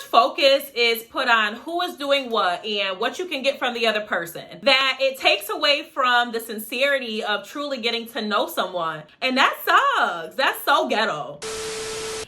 focus is put on who is doing what and what you can get from the other person, that it takes away from the sincerity of truly getting to know someone. And that sucks. That's so ghetto.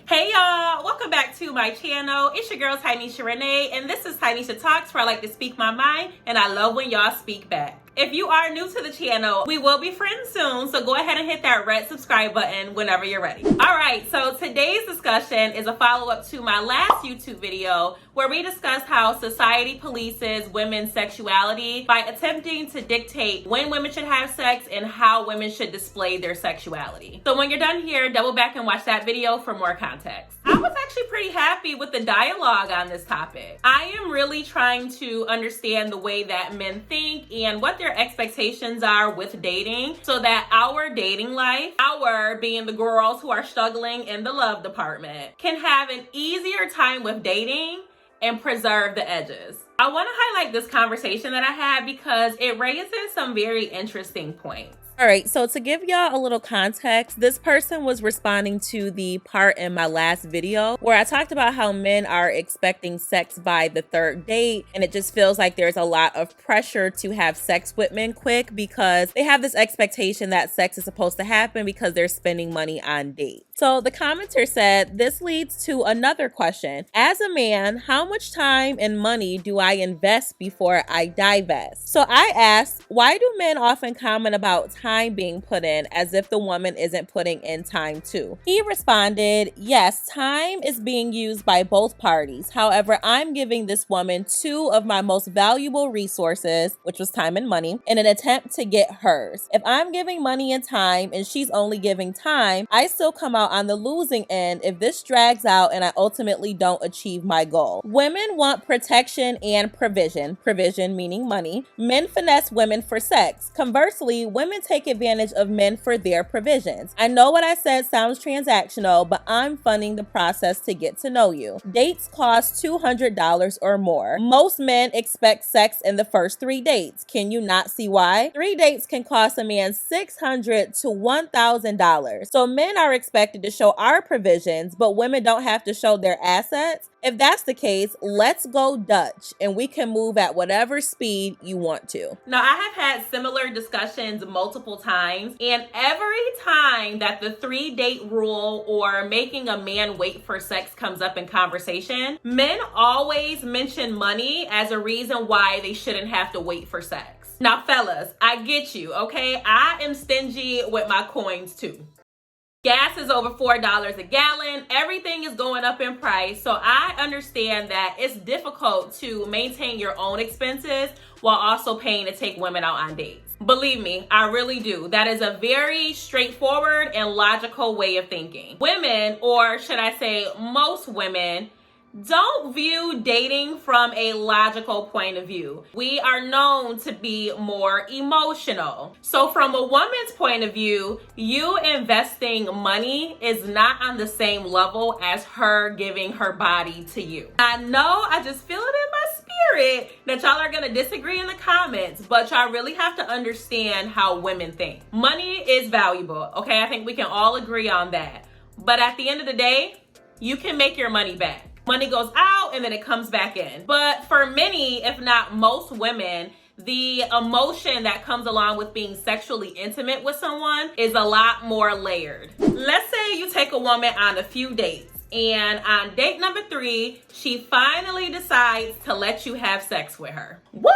Hey y'all, welcome back to my channel. It's your girl Tynisha Renee, and this is TynishaTalks, where I like to speak my mind and I love when y'all speak back. If you are new to the channel, we will be friends soon, so go ahead and hit that red subscribe button whenever you're ready. All right, so today's discussion is a follow-up to my last YouTube video where we discussed how society polices women's sexuality by attempting to dictate when women should have sex and how women should display their sexuality. So when you're done here, double back and watch that video for more context. I was actually pretty happy with the dialogue on this topic. I am really trying to understand the way that men think and what their expectations are with dating, so that our dating life, our being the girls who are struggling in the love department, can have an easier time with dating and preserve the edges. I want to highlight this conversation that I had because it raises some very interesting points. All right, so to give y'all a little context, this person was responding to the part in my last video where I talked about how men are expecting sex by the third date, and it just feels like there's a lot of pressure to have sex with men quick because they have this expectation that sex is supposed to happen because they're spending money on dates. So the commenter said, this leads to another question. As a man, how much time and money do I invest before I divest? So I asked, why do men often comment about time being put in as if the woman isn't putting in time too? He responded, yes, time is being used by both parties. However, I'm giving this woman two of my most valuable resources, which was time and money, in an attempt to get hers. If I'm giving money and time and she's only giving time, I still come out on the losing end if this drags out and I ultimately don't achieve my goal. Women want protection and provision meaning money. Men finesse women for sex. Conversely, women take advantage of men for their provisions. I know what I said sounds transactional, but I'm funding the process to get to know you. Dates cost $200 or more. Most men expect sex in the first 3 dates. Can you not see why? 3 dates can cost a man $600 to $1,000. So men are expected to show our provisions, but women don't have to show their assets. If that's the case, let's go Dutch and we can move at whatever speed you want to. Now, I have had similar discussions multiple times, and every time that the 3-date rule or making a man wait for sex comes up in conversation, men always mention money as a reason why they shouldn't have to wait for sex. Now, fellas, I get you, okay? I am stingy with my coins too. Gas is over $4 a gallon. Everything is going up in price. So I understand that it's difficult to maintain your own expenses while also paying to take women out on dates. Believe me, I really do. That is a very straightforward and logical way of thinking. Women, or should I say most women, don't view dating from a logical point of view. We are known to be more emotional. So from a woman's point of view, you investing money is not on the same level as her giving her body to you. I know, I just feel it in my spirit that y'all are gonna disagree in the comments, but y'all really have to understand how women think. Money is valuable, okay? I think we can all agree on that. But at the end of the day, you can make your money back. Money goes out and then it comes back in. But for many, if not most women, the emotion that comes along with being sexually intimate with someone is a lot more layered. Let's say you take a woman on a few dates, and on date number 3, she finally decides to let you have sex with her. Woo!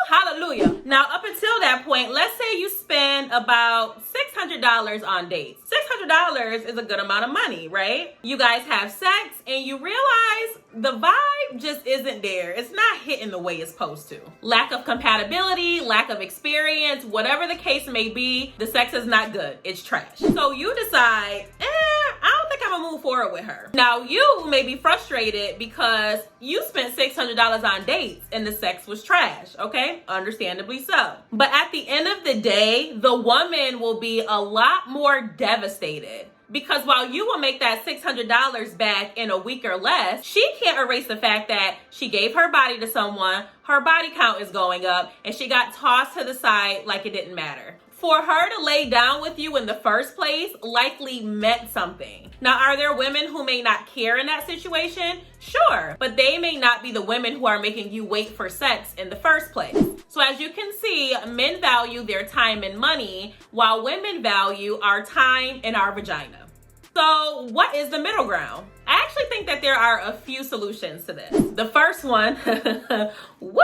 Hallelujah. Now, up until that point, let's say you spend about $600 on dates. $600 is a good amount of money, right? You guys have sex and you realize the vibe just isn't there. It's not hitting the way it's supposed to. Lack of compatibility, lack of experience, whatever the case may be, the sex is not good. It's trash. So you decide, I don't think I'm gonna move forward with her. Now, you may be frustrated because you spent $600 on dates and the sex was trash, okay? Understandably so. But at the end of the day, the woman will be a lot more devastated. Because while you will make that $600 back in a week or less, she can't erase the fact that she gave her body to someone, her body count is going up, and she got tossed to the side like it didn't matter. For her to lay down with you in the first place likely meant something. Now, are there women who may not care in that situation? Sure, but they may not be the women who are making you wait for sex in the first place. So as you can see, men value their time and money, while women value our time and our vagina. So what is the middle ground? I actually think that there are a few solutions to this. The first one, woo!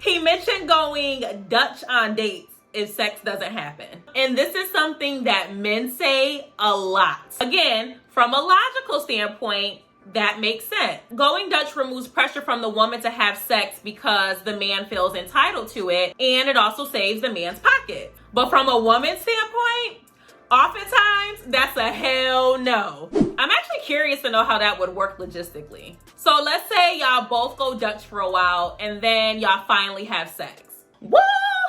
He mentioned going Dutch on dates if sex doesn't happen. And this is something that men say a lot. Again, from a logical standpoint, that makes sense. Going Dutch removes pressure from the woman to have sex because the man feels entitled to it, and it also saves the man's pocket. But from a woman's standpoint, oftentimes, that's a hell no. I'm actually curious to know how that would work logistically. So let's say y'all both go Dutch for a while and then y'all finally have sex. Woo!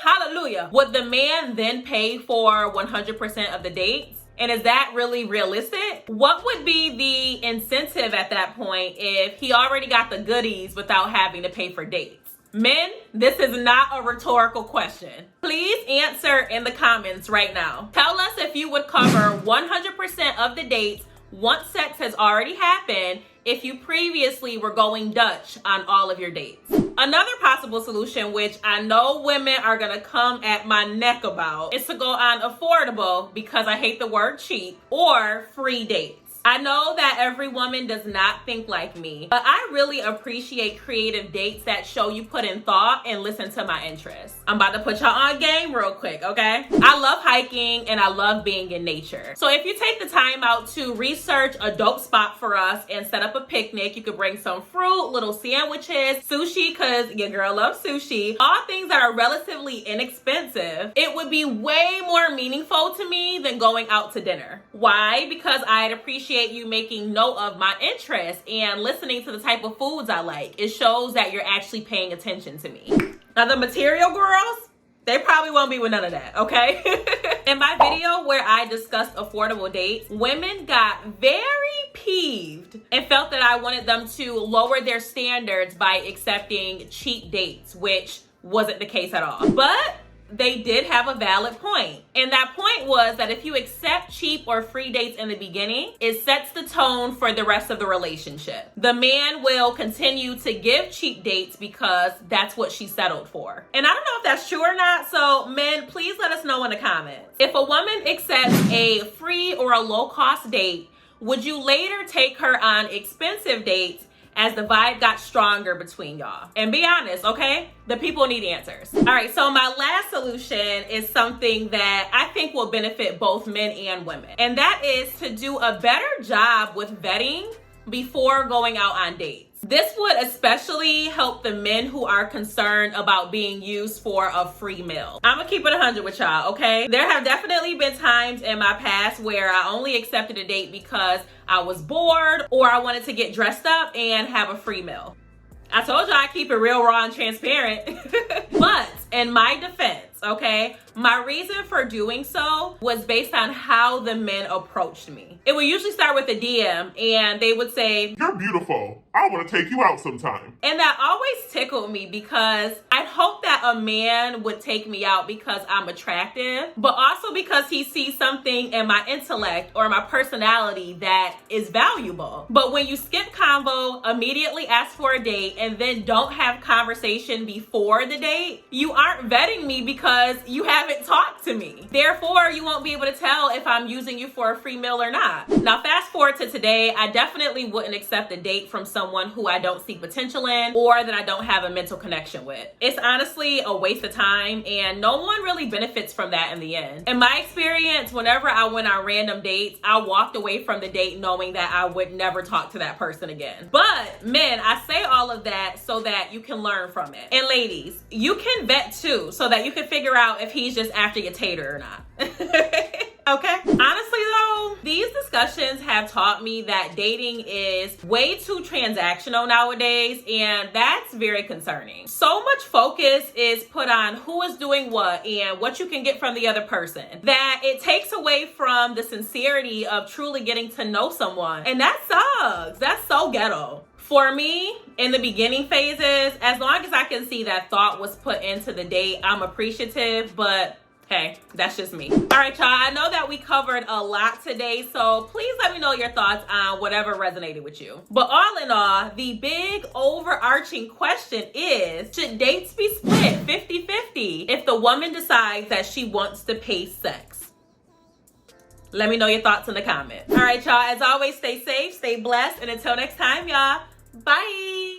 Hallelujah. Would the man then pay for 100% of the dates? And is that really realistic? What would be the incentive at that point if he already got the goodies without having to pay for dates? Men, this is not a rhetorical question. Please answer in the comments right now. Tell us if you would cover 100% of the dates once sex has already happened if you previously were going Dutch on all of your dates. Another possible solution, which I know women are gonna come at my neck about, is to go on affordable, because I hate the word cheap, or free dates. I know that every woman does not think like me, but I really appreciate creative dates that show you put in thought and listen to my interests. I'm about to put y'all on game real quick, okay? I love hiking and I love being in nature. So if you take the time out to research a dope spot for us and set up a picnic, you could bring some fruit, little sandwiches, sushi, because your girl loves sushi, all things that are relatively inexpensive. It would be way more meaningful to me than going out to dinner. Why? Because I'd appreciate you making note of my interests and listening to the type of foods I like. It shows that you're actually paying attention to me. Now, the material girls, they probably won't be with none of that, okay? In my video where I discussed affordable dates, women got very peeved and felt that I wanted them to lower their standards by accepting cheap dates, which wasn't the case at all. But they did have a valid point. And that point was that if you accept cheap or free dates in the beginning, it sets the tone for the rest of the relationship. The man will continue to give cheap dates because that's what she settled for. And I don't know if that's true or not, so men, please let us know in the comments. If a woman accepts a free or a low-cost date, would you later take her on expensive dates as the vibe got stronger between y'all? And be honest, okay? The people need answers. All right, so my last solution is something that I think will benefit both men and women. And that is to do a better job with vetting before going out on dates. This would especially help the men who are concerned about being used for a free meal. I'm gonna keep it 100 with y'all, okay? There have definitely been times in my past where I only accepted a date because I was bored or I wanted to get dressed up and have a free meal. I told y'all I keep it real, raw, and transparent. But in my defense, okay, my reason for doing so was based on how the men approached me. It would usually start with a DM and they would say, "You're beautiful. I want to take you out sometime." And that always tickled me because I'd hope that a man would take me out because I'm attractive, but also because he sees something in my intellect or my personality that is valuable. But when you skip convo, immediately ask for a date, and then don't have conversation before the date, you aren't vetting me because you haven't talked to me. Therefore, you won't be able to tell if I'm using you for a free meal or not. Now, fast forward to today, I definitely wouldn't accept a date from someone who I don't see potential in or that I don't have a mental connection with. It's honestly a waste of time, and no one really benefits from that in the end. In my experience, whenever I went on random dates, I walked away from the date knowing that I would never talk to that person again. But men, I say all of that so that you can learn from it. And ladies, you can vet too, so that you can figure out if he's just after your tater or not. Okay? Honestly though, these discussions have taught me that dating is way too transactional nowadays, and that's very concerning. So much focus is put on who is doing what and what you can get from the other person that it takes away from the sincerity of truly getting to know someone. And that sucks. That's so ghetto. For me, in the beginning phases, as long as I can see that thought was put into the date, I'm appreciative, but Hey, that's just me. All right, y'all. I know that we covered a lot today, so please let me know your thoughts on whatever resonated with you. But all in all, the big overarching question is, should dates be split 50-50 if the woman decides that she wants to pay sex? Let me know your thoughts in the comments. All right, y'all. As always, stay safe, stay blessed, and until next time, y'all, bye.